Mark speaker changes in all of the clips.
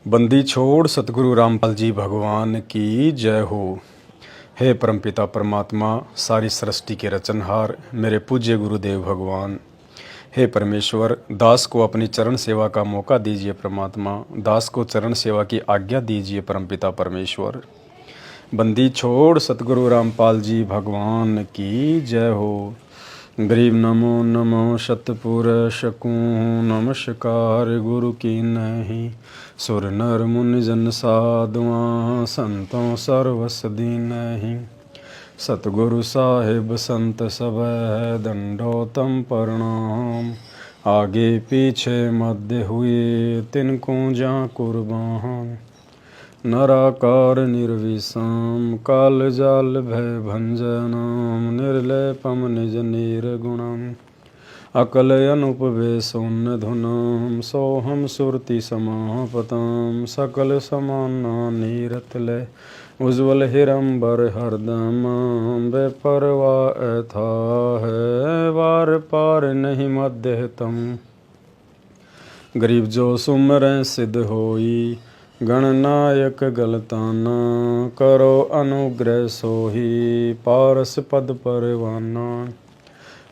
Speaker 1: बंदी छोड़ सतगुरु रामपाल जी भगवान की जय हो। हे परमपिता परमात्मा, सारी सृष्टि के रचनहार, मेरे पूज्य गुरुदेव भगवान, हे परमेश्वर, दास को अपनी चरण सेवा का मौका दीजिए। परमात्मा, दास को चरण सेवा की आज्ञा दीजिए। परमपिता परमेश्वर, बंदी छोड़ सतगुरु रामपाल जी भगवान की जय हो। गरीब नमो नमो शतपुरुष को नमस्कार गुरु की नहीं। सुर नर मुनि जन साधुआ संतों सर्वस दीनहि। सतगुरु साहिब संत सब दंडोतम प्रणाम। आगे पीछे मध्य हुए तिनको जा कुर्बान। नराकार निर्विषम काल जाल भय भंजनम। निर्लेपम निज निर्गुणम अकल अनुपवेशोन्न धुनम। सोहम सुरति समापतम सकल समाना नीरतले। उज्ज्वल हिरंबर हरदम बेपरवा ऐथा है। वार पार नहीं मध्य तम। गरीब जो सुमरें सिद्ध होई गणनायक गलताना। करो अनुग्रह सोही पारस पद परवाना।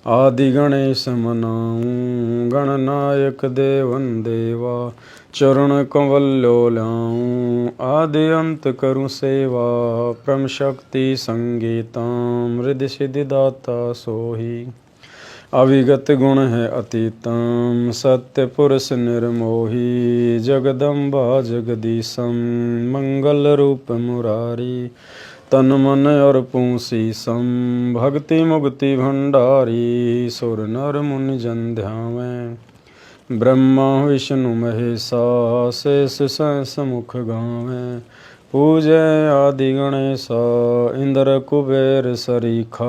Speaker 1: आदि गणेश मनाऊं गणनायक देवन देवा। चरण कंवल्यो ल्याऊं आदि अंत करूं सेवा। परम शक्ति संगीताम रिद्धि सिद्धि दाता सोही। अविगत गुण है अतीतम सत्य पुरुष निर्मोही। जगदम्बा जगदीशम मंगल रूप मुरारी। तन मन और पूसी सम भक्ति मुक्ति भंडारी। सुर नर मुनि जन ध्यावें ब्रह्मा विष्णु महेशा। शेष सहस मुख गावें पूजय आदि गणेशा। इंद्र कुबेर सरीखा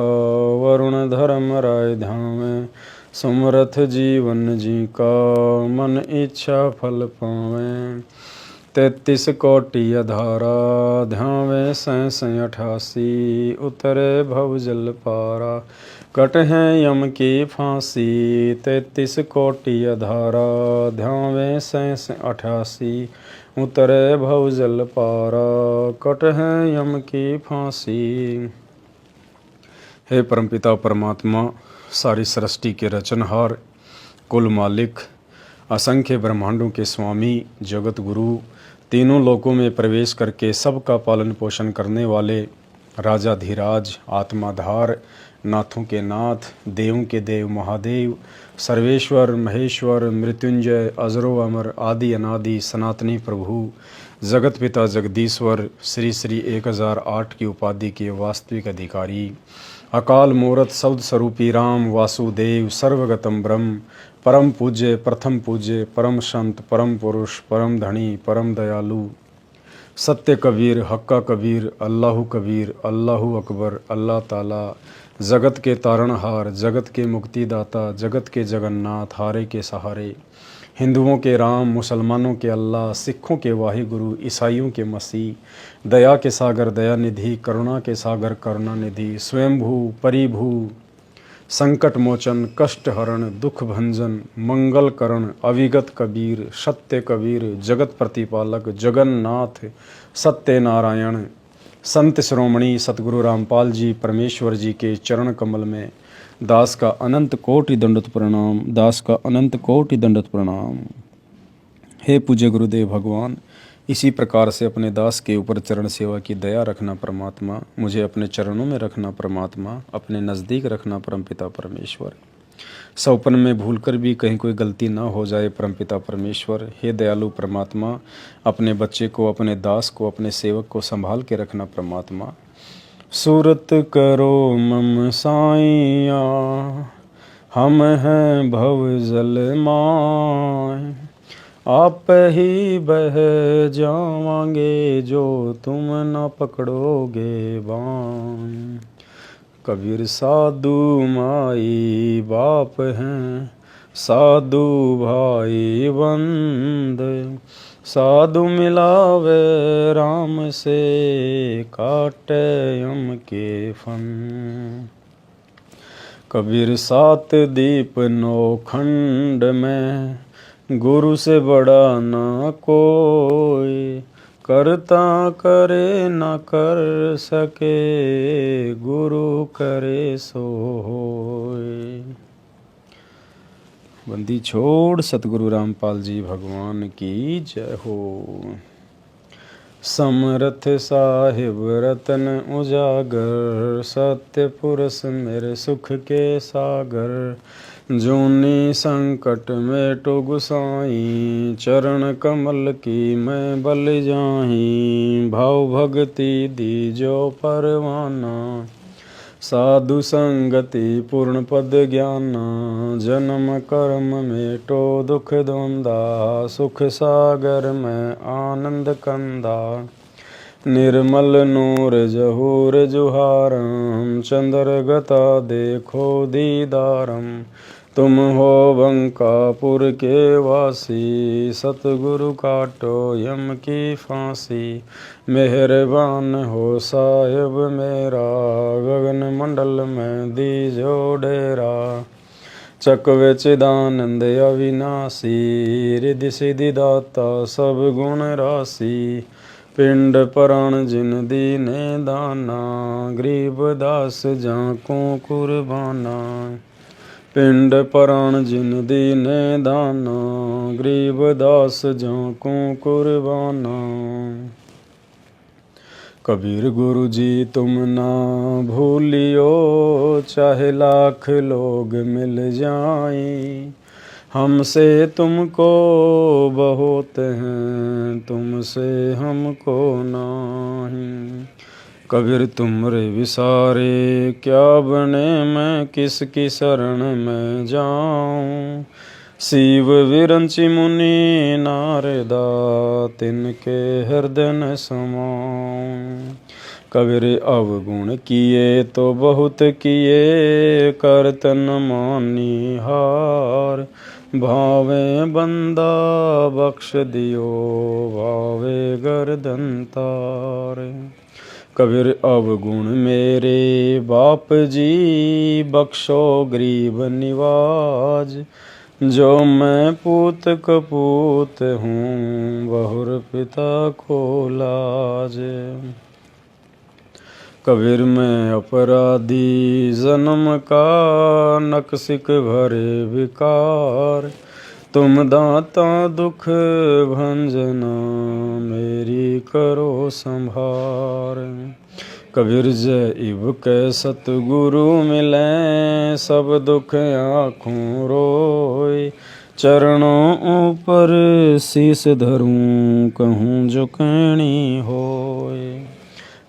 Speaker 1: वरुण धर्म राय ध्यावें। समरथ जीवन जी का मन इच्छा फल पावें। 33 कोटि अधारा ध्यावें सैं 88। उतरे भव जल पारा कट है यम की फांसी। 33 कोटि अधारा ध्यावें सैं 88। उतरे भव जल पारा कट है यम की फांसी। हे परमपिता परमात्मा, सारी सृष्टि के रचनहार, कुल मालिक, असंख्य ब्रह्मांडों के स्वामी, जगत गुरु, तीनों लोकों में प्रवेश करके सबका पालन पोषण करने वाले राजाधिराज, आत्माधार, नाथों के नाथ, देवों के देव महादेव, सर्वेश्वर महेश्वर, मृत्युंजय, अजरो अमर, आदि अनादि, सनातनी प्रभु, जगत पिता जगदीश्वर, श्री श्री 1008 की उपाधि के वास्तविक अधिकारी, अकाल मूरत शब्द स्वरूपी राम वासुदेव, सर्वगतम ब्रह्म, परम पूज्य, प्रथम पूज्य, परम संत, परम पुरुष, परम धनी, परम दयालु, सत्य कबीर, हक्का कबीर, अल्लाहु कबीर, अल्लाहु अकबर, अल्लाह ताला, जगत के तारणहार, जगत के मुक्तिदाता, जगत के जगन्नाथ, हारे के सहारे, हिंदुओं के राम, मुसलमानों के अल्लाह, सिखों के वाहिगुरु, ईसाइयों के मसीह, दया के सागर दयानिधि, करुणा के सागर करुणानिधि, स्वयंभू परिभू, संकट मोचन, कष्ट हरण, दुख भंजन, मंगल करण, अविगत कबीर, सत्य कबीर, जगत प्रतिपालक, जगन्नाथ, सत्य नारायण, संत श्रोमणी सतगुरु रामपाल जी परमेश्वर जी के चरण कमल में दास का अनंत कोटि दंडवत प्रणाम। दास का अनंत कोटि दंडवत प्रणाम। हे पूज्य गुरुदेव भगवान, इसी प्रकार से अपने दास के ऊपर चरण सेवा की दया रखना परमात्मा। मुझे अपने चरणों में रखना परमात्मा, अपने नज़दीक रखना परमपिता परमेश्वर। सौपन में भूलकर भी कहीं कोई गलती ना हो जाए परमपिता परमेश्वर। हे दयालु परमात्मा, अपने बच्चे को, अपने दास को, अपने सेवक को संभाल के रखना परमात्मा। सूरत करो मम साइया हम हैं भव जल माय। आप ही बह जावांगे जो तुम न पकड़ोगे बाण। कबीर साधु माई बाप हैं, साधु भाई बंद। साधु मिलावे राम से, काटे यम के फन। कबीर 7 दीप 9 खंड में, गुरु से बड़ा ना कोई, करता करे न कर सके, गुरु करे सो होय। बंदी छोड़ सतगुरु रामपाल जी भगवान की जय हो। समरथ साहिब रतन उजागर, सत्य पुरुष मेरे सुख के सागर। जूनी संकट में टो गुसाई, चरण कमल की मैं बल जाही। भाव भक्ति दीजो परवाना, साधु संगति पूर्ण पद ज्ञाना। जन्म कर्म में टो दुख द्वंदा, सुख सागर में आनंद कंदा। निर्मल नूर जहूर जुहारम, चंद्र गता देखो दीदारम। तुम हो बंकापुर के वासी, सतगुरु काटो यम की फांसी। मेहरबान हो साहिब मेरा, गगन मंडल में दीजो डेरा। चकवे चिदानंद अविनाशी, रिद्धि सिद्धि दाता सब गुण राशि। पिंड प्राण जिन दीने दाना, गरीब दास जाको कुर्बाना। पिंड प्राण जिन दीने दाना, गरीब दास जाको कुर्बाना। कबीर गुरु जी तुम ना भूलियो, चाहे लाख लोग मिल जाएं। हमसे तुमको बहुत हैं, तुमसे हमको नहीं। कबीर तुमरे विसारे क्या बने, मैं किसकी शरण में जाऊं। शिव विरंचि मुनि नारदा, तिनके हृदय न समाऊं। कबीर अवगुण किए तो बहुत किए, करतन मानी हार। भावे बंदा बख्श दियो, भावे गर्दन तार। कबीर अवगुण मेरे बाप जी, बख्शो गरीब निवाज। जो मैं पूत कपूत हूँ, बहुर पिता को लाज। कबीर मैं अपराधी जन्म का, नक्सिक भरे विकार। तुम दाता दुख भंजना, मेरी करो संभार। कबीर जय इब कै सतगुरु मिलें, सब दुख आँखों रोय। चरणों ऊपर शीस धरूं, कहूँ जो कहनी होय।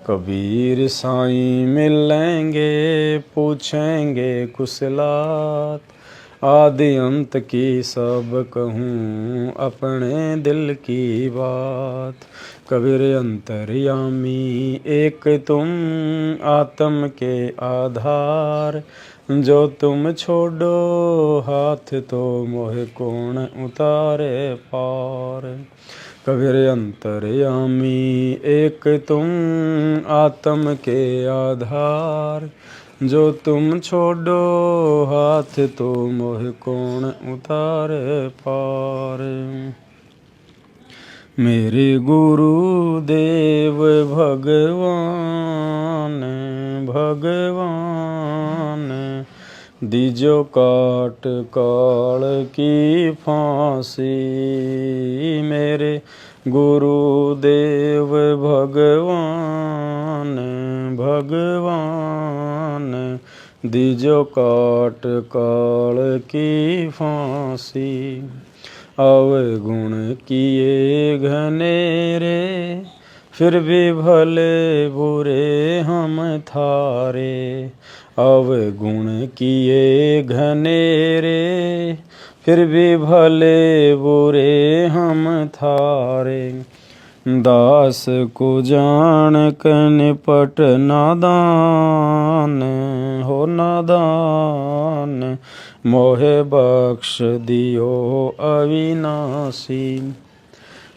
Speaker 1: कबीर साईं मिलेंगे, पूछेंगे कुशलात। आदि अंत की सब कहूँ, अपने दिल की बात। कबीर अंतर्यामी एक तुम, आत्म के आधार। जो तुम छोड़ो हाथ, तो मोह कौन उतारे पार। कबीर अंतर्यामी एक तुम, आत्म के आधार। जो तुम छोड़ो हाथ, तो मोह कौन उतारे पार। मेरे गुरु देव भगवान, भगवान। दीजो काट काल की फांसी। मेरे गुरु देव भगवान, भगवान। दीजो काट काल की फांसी। अवगुण किए घनेरे, फिर भी भले बुरे हम थारे। अवगुण किए घनेरे, फिर भी भले बुरे हम थारे। दास को जान क निपट नादान, हो नादान। मोहे बख्श दियो अविनाशी।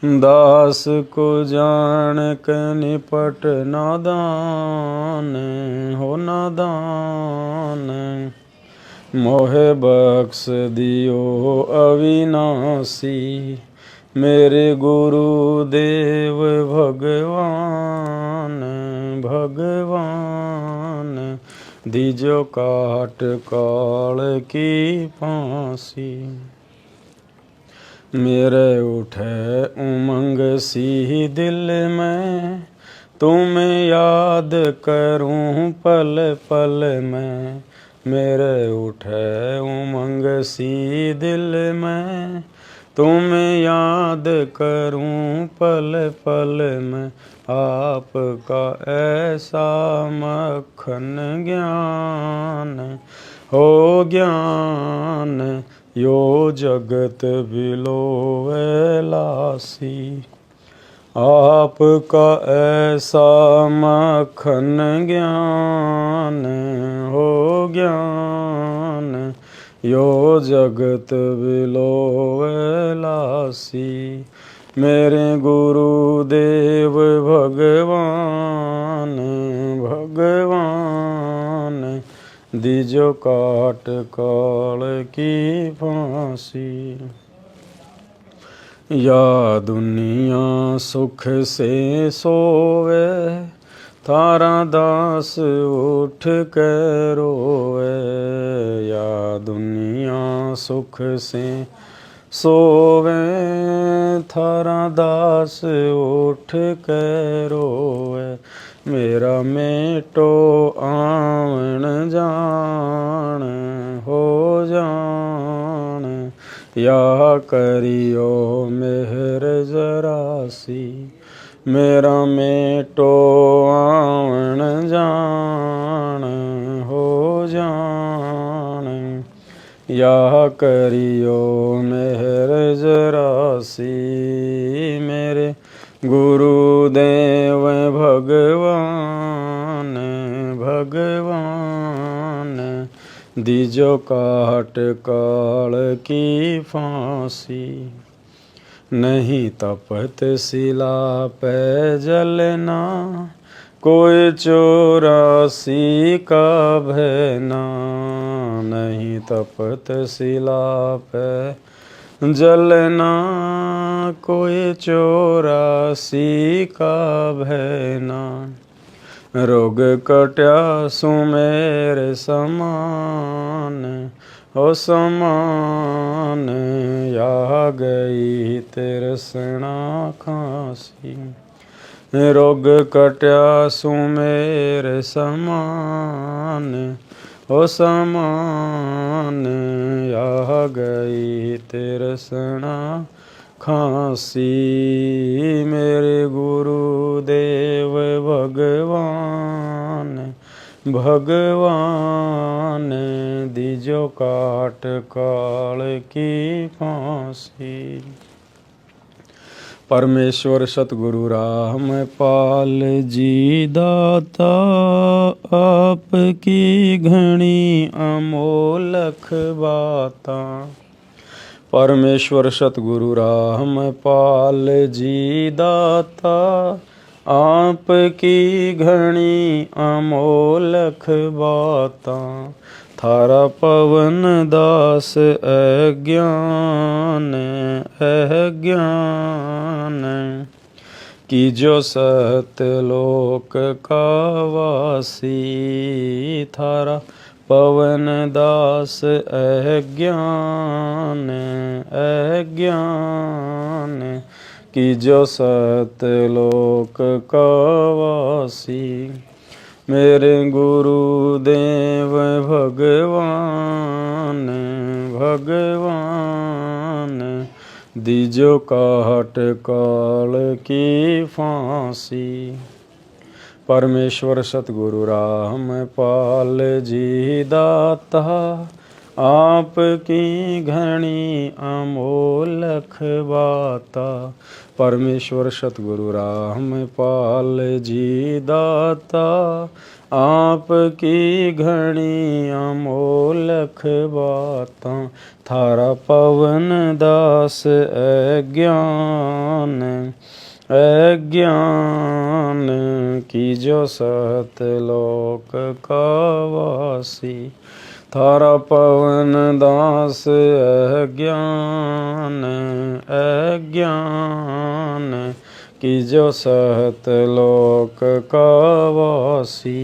Speaker 1: दास को जान क निपट नादान, हो नादान। मोहे बख्श दियो अविनाशी। मेरे गुरुदेव भगवान भगवान, दीजो काट काल की फांसी। मेरे उठे उमंग सी दिल में, तुम्हें याद करूं पल पल में। मेरे उठे उमंग सी दिल में, तुम्हें याद करूं पल पल में। आपका ऐसा मक्खन ज्ञान हो ज्ञान, यो जगत बिलोवे लासी। आपका ऐसा मक्खन ज्ञान हो ज्ञान, यो जगत बिलोवे लासी। मेरे गुरुदेव भगवान भगवान, दीजो काट काल की फांसी। या दुनिया सुख से सोवे, थारा दास उठ के रोवे। या दुनिया सुख से सोवे, थारा दास उठ के रोवे। मेरा मेटो आवन जान हो जान, या करियो मेहर जरासी। मेरा मेटो आवन जान हो जान, या करियो मेहर जरासी। मेरे गुरुदेव भगवान भगवान, दीजो काट काल की फांसी। नहीं तपत शिला पे जलना, कोई 84 का भयना। नहीं तपत शिला पे जलना, कोई 84 का भयना। रोग कट्या सुमेर समान हो समान, या गई तृष्णा खांसी। रोग कट्या सुमेर समान हो समान, या गई तृष्णा खांसी। मेरे गुरुदेव भगवान भगवान, दीजो काट काल की फांसी। परमेश्वर सतगुरु रामपाल जी दाता, आपकी घनी अमोलख बाता। परमेश्वर सतगुरु रामपाल जी दाता, आपकी घनी अमोलख बाता। थारा पवन दास अज्ञान अज्ञान, कीजो सतलोक का वासी। थारा पवन दास अज्ञान अज्ञान, कीजो सतलोक का वासी। मेरे गुरुदेव भगवान भगवान, दीजो काट काल की फांसी। परमेश्वर सतगुरु रामपाल जी दाता, आपकी घनी अमोलख बाता। परमेश्वर सतगुरु रामपाल जी दाता, आपकी घनी अमोलख बाता। थारा पवन दास अज्ञान अज्ञान, कीजो सतलोक का वासी। थारा पवन दास अज्ञान अज्ञान की जो सहत लोक का वासी।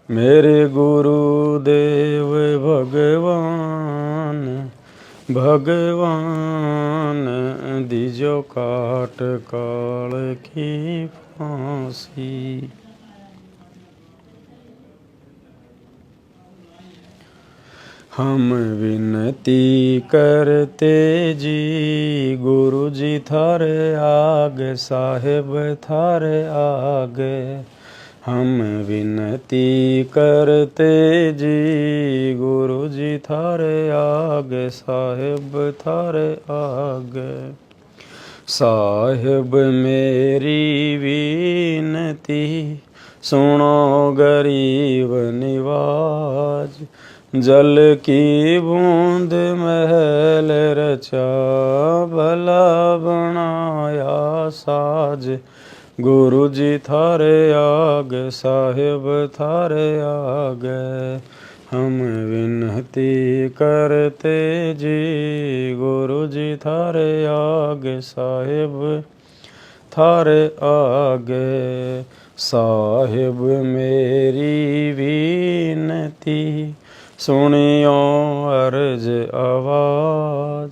Speaker 1: मेरे गुरुदेव भगवान भगवान दीजो काट काल की फांसी। हम विनती करते जी गुरु जी थारे आगे साहेब थारे आगे। हम विनती करते जी गुरु जी थारे आगे साहेब थारे आगे। साहेब मेरी विनती सुनो गरीब निवाज। जल की बूंद महल रचा भला बनाया साज। गुरु जी थारे आगे साहेब थारे आगे। हम विनती करते जी गुरु जी थारे आगे साहेब थारे आगे। साहेब मेरी विनती सुनियो अर्ज आवाज।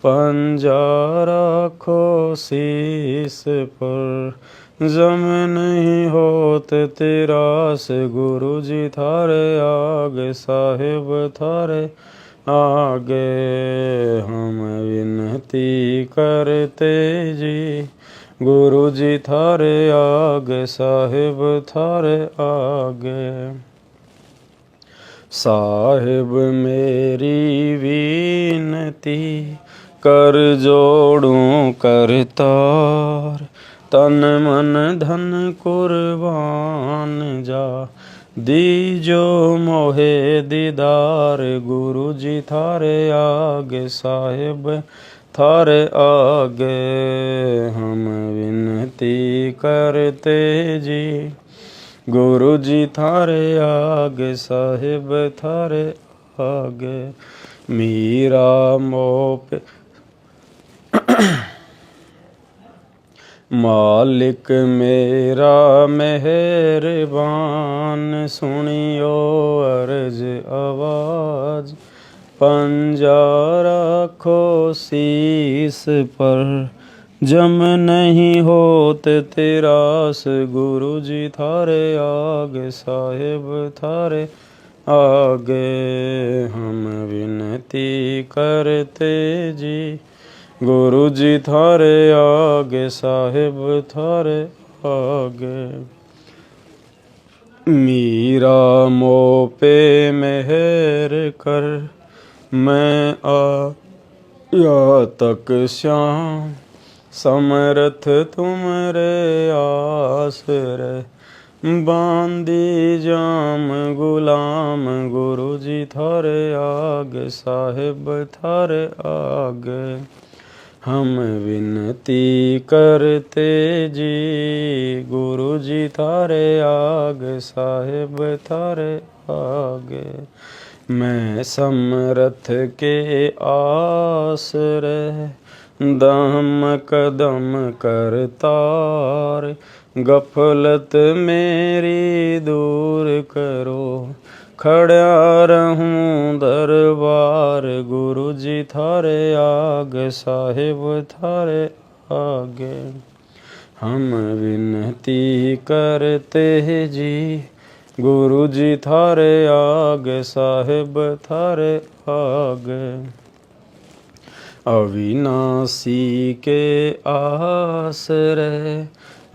Speaker 1: पंजा रखो शीस पर जम नहीं होत तिरास। गुरु जी थारे आगे साहेब थारे आगे। हम विनती करते जी गुरु जी थारे आगे साहेब थारे आगे। साहेब मेरी विनती कर जोड़ूं करतार। तन मन धन कुर्बान जा दीजो मोहे दीदार। गुरु जी थारे आगे साहेब थारे आगे। हम विनती करते जी गुरु जी थारे आगे साहेब थारे आगे। मीरा मोह पे मालिक मेरा मेहरबान सुनियो अर्ज आवाज। पंजा रखो शीस पर जम नहीं होत तिरास। गुरु जी थारे आगे साहेब थारे आगे। हम विनती करते जी गुरु जी थारे आगे साहेब थारे आगे। मीरा मोह पे मेहर कर मैं आया तक श्याम। समर्थ तुमरे आसरे बांदी जाम गुलाम। गुरु जी थारे आगे साहेब थारे आगे। हम विनती करते जी गुरु जी थारे आगे साहेब थारे आगे। मैं समर्थ के आसरे दम कदम करतार। गफलत मेरी दूर करो खड़ा रहूं दरबार। गुरु जी थारे आगे साहेब थारे आगे। हम विनती करते जी गुरु जी थारे आगे साहेब थारे आगे। अविनाशी के आसरे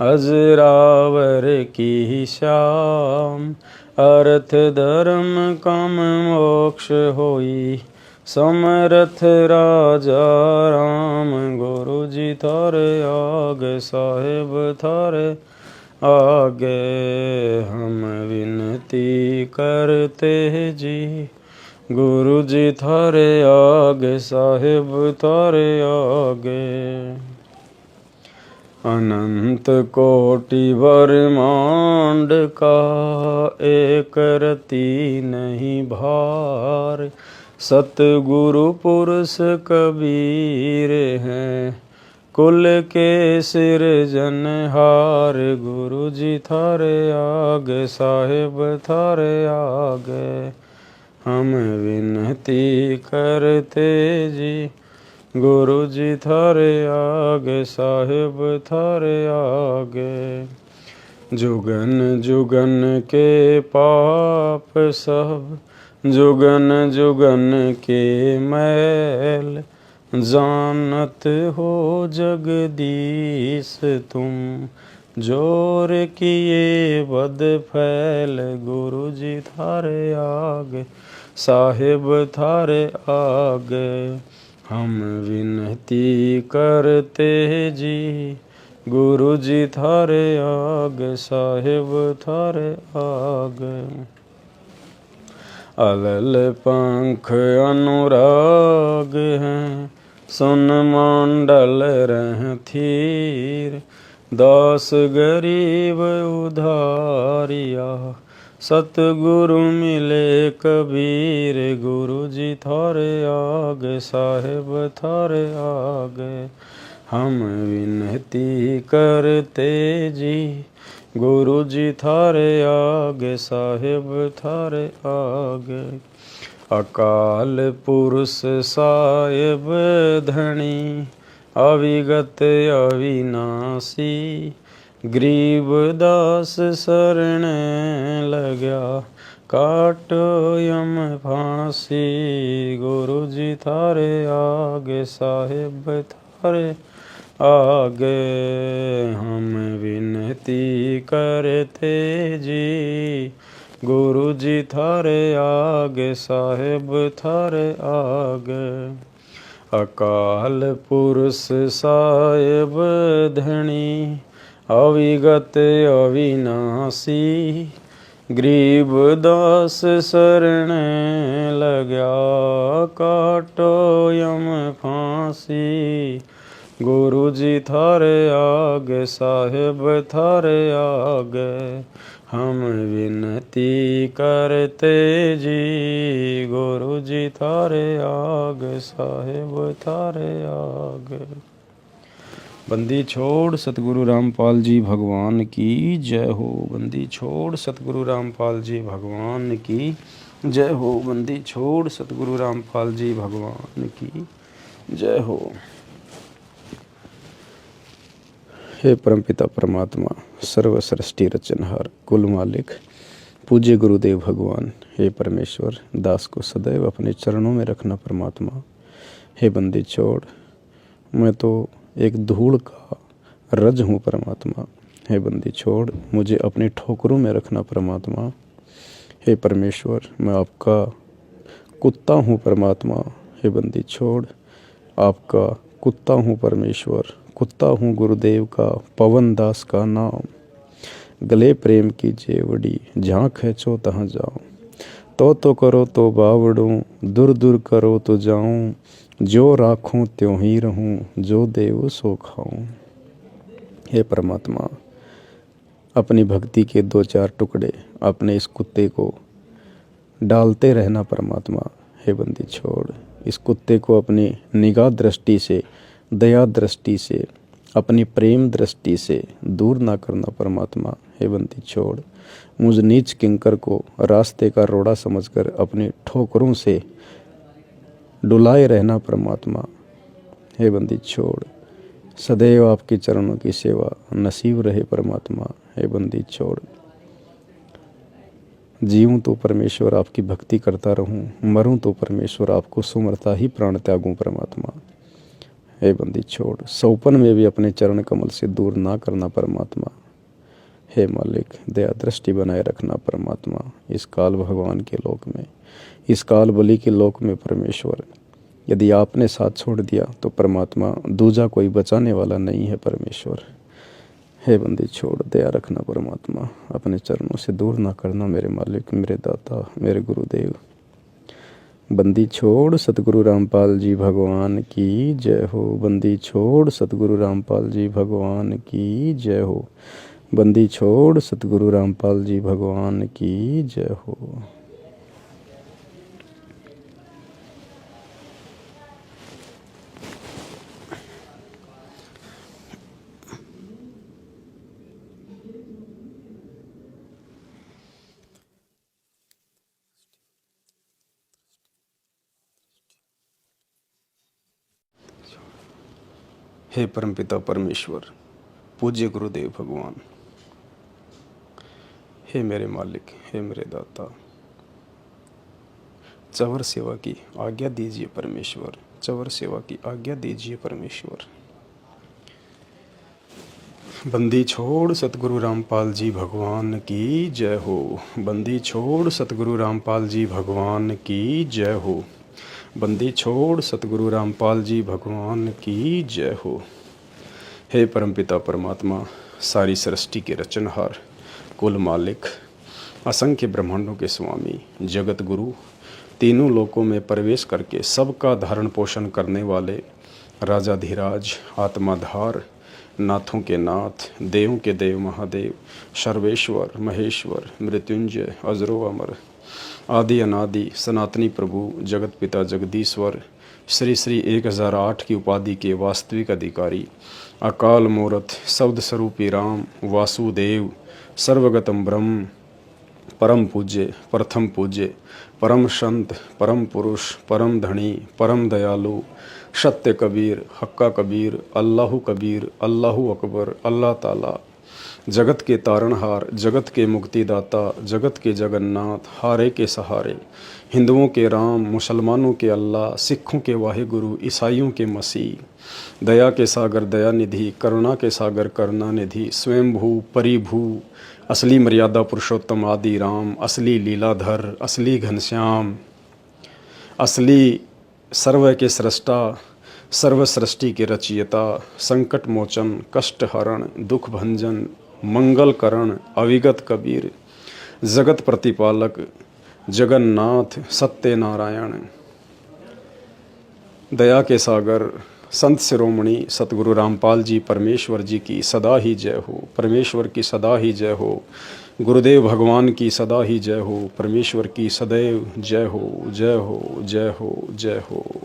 Speaker 1: अजरावर की श्याम। अर्थ धर्म काम मोक्ष होई समर्थ राजा राम। गुरु जी थारे आगे साहेब थारे आगे। हम विनती करते जी गुरु जी थारे आगे साहेब थारे आगे। अनंत कोटि ब्रह्मांड का एक रति नहीं भार। सतगुरु पुरुष कबीर हैं कुल के सिरजनहार। गुरु जी थारे आगे साहिब थारे आगे हम विनती करते जी। गुरु जी थारे आगे साहिब थारे आगे। जुगन जुगन के पाप सब जुगन जुगन के मैल। जानत हो जगदीश तुम जोर किए बद फैल। गुरु जी थारे आगे साहिब थारे आगे हम विनती करते जी। गुरु जी थारे आगे साहिब थारे आगे। अलल पंख अनुराग हैं सुन मंडल रह थीर। दास गरीब उधारिया सतगुरु मिले कबीर। गुरु जी थारे आगे साहिब थारे आगे हम विनती करते जी। गुरु जी थारे आगे साहिब थारे आगे। अकाल पुरुष साहिब धनी अविगत अविनाशी। गरीब दास शरण लग्या काटो यम फांसी। गुरु जी थारे आगे साहिब थारे आगे हम विनती करते जी। गुरु जी थारे आगे साहिब थारे आगे। अकाल पुरुष साहिब धनी अविगत अविनाशी। गरीब दास शरण लग्या काटो यम फांसी। गुरु जी थारे आगे साहिब थारे आगे हम विनती करते जी। गुरु जी थारे आगे साहिब थारे आगे। बंदी छोड़ सतगुरु रामपाल जी भगवान की जय हो। बंदी छोड़ सतगुरु रामपाल जी भगवान की जय हो। बंदी छोड़ सतगुरु रामपाल जी भगवान की जय हो। हे परमपिता परमात्मा सर्व सृष्टि रचनहार कुल मालिक पूज्य गुरुदेव भगवान। हे परमेश्वर दास को सदैव अपने चरणों में रखना परमात्मा। हे बंदी छोड़ मैं तो एक धूल का रज हूँ परमात्मा। हे बंदी छोड़ मुझे अपनी ठोकरों में रखना परमात्मा। हे परमेश्वर मैं आपका कुत्ता हूँ परमात्मा। हे बंदी छोड़ आपका कुत्ता हूँ परमेश्वर। कुत्ता हूँ गुरुदेव का पवन दास का नाम। गले प्रेम की जेवड़ी जहाँ खींचो तहाँ जाऊँ। तो करो तो बावड़ूँ दूर दूर करो तो जाऊँ। जो राखूं त्यों ही रहूं जो देव सो खाऊं। हे परमात्मा अपनी भक्ति के दो चार टुकड़े अपने इस कुत्ते को डालते रहना परमात्मा। हे बंदी छोड़ इस कुत्ते को अपनी निगाह दृष्टि से दया दृष्टि से अपनी प्रेम दृष्टि से दूर ना करना परमात्मा। हे बंदी छोड़ मुझ नीच किंकर को रास्ते का रोड़ा समझकर अपनी ठोकरों से डुलाए रहना परमात्मा। हे बंदी छोड़ सदैव आपके चरणों की सेवा नसीब रहे परमात्मा। हे बंदी छोड़ जीऊँ तो परमेश्वर आपकी भक्ति करता रहूं। मरूं तो परमेश्वर आपको सुमरता ही प्राण त्यागूं परमात्मा। हे बंदी छोड़ सौपन में भी अपने चरण कमल से दूर ना करना परमात्मा। हे मालिक दया दृष्टि बनाए रखना परमात्मा। इस काल भगवान के लोक में इस काल बलि के लोक में परमेश्वर यदि आपने साथ छोड़ दिया तो परमात्मा दूजा कोई बचाने वाला नहीं है परमेश्वर। हे बंदी छोड़ दया रखना परमात्मा। अपने चरणों से दूर ना करना मेरे मालिक मेरे दाता मेरे गुरुदेव। बंदी छोड़ सतगुरु रामपाल जी भगवान की जय हो। बंदी छोड़ सतगुरु रामपाल जी भगवान की जय हो। बंदी छोड़ सतगुरु रामपाल जी भगवान की जय हो। हे परमपिता परमेश्वर, पूज्य गुरुदेव भगवान, हे मेरे मालिक, हे मेरे दाता, चवर सेवा की आज्ञा दीजिए परमेश्वर, चवर सेवा की आज्ञा दीजिए परमेश्वर। बंदी छोड़ सतगुरु रामपाल जी भगवान की जय हो। बंदी छोड़ सतगुरु रामपाल जी भगवान की जय हो। बंदी छोड़ सतगुरु रामपाल जी भगवान की जय हो। हे परमपिता परमात्मा, सारी सृष्टि के रचनहार, कुल मालिक, असंख्य ब्रह्मांडों के स्वामी, जगत गुरु, तीनों लोकों में प्रवेश करके सबका धारण पोषण करने वाले राजाधिराज, आत्माधार, नाथों के नाथ, देवों के देव महादेव, सर्वेश्वर, महेश्वर, मृत्युंजय, अजरो अमर, आदि अनादि, सनातनी प्रभु, जगत पिता जगदीश्वर, श्री श्री 1008 की उपाधि के वास्तविक अधिकारी, अकाल मूर्त, शब्द स्वरूपी राम, वासुदेव, सर्वगतम ब्रह्म, परम पूज्य, प्रथम पूज्य, परम संत, परम पुरुष, परम धनी, परम दयालु, सत्य कबीर, हक्का कबीर, अल्लाहु कबीर, अल्लाहु अकबर, अल्लाह ताला, जगत के तारणहार, जगत के मुक्तिदाता, जगत के जगन्नाथ, हारे के सहारे, हिंदुओं के राम, मुसलमानों के अल्लाह, सिखों के वाहिगुरु, ईसाइयों के मसीह, दया के सागर दया निधि, करुणा के सागर करुणा निधि, स्वयंभू परिभू, असली मर्यादा पुरुषोत्तम आदि राम, असली लीलाधर, असली घनश्याम, असली सर्व के सृष्टा, सर्व सृष्टि के रचयिता, संकट मोचन, कष्ट हरण, दुख भंजन, मंगल करण, अविगत कबीर, जगत प्रतिपालक, जगन्नाथ, सत्य नारायण, दया के सागर, संत शिरोमणि सतगुरु रामपाल जी परमेश्वर जी की सदा ही जय हो। परमेश्वर की सदा ही जय हो। गुरुदेव भगवान की सदा ही जय हो। परमेश्वर की सदैव जय हो, जय हो, जय हो, जय हो।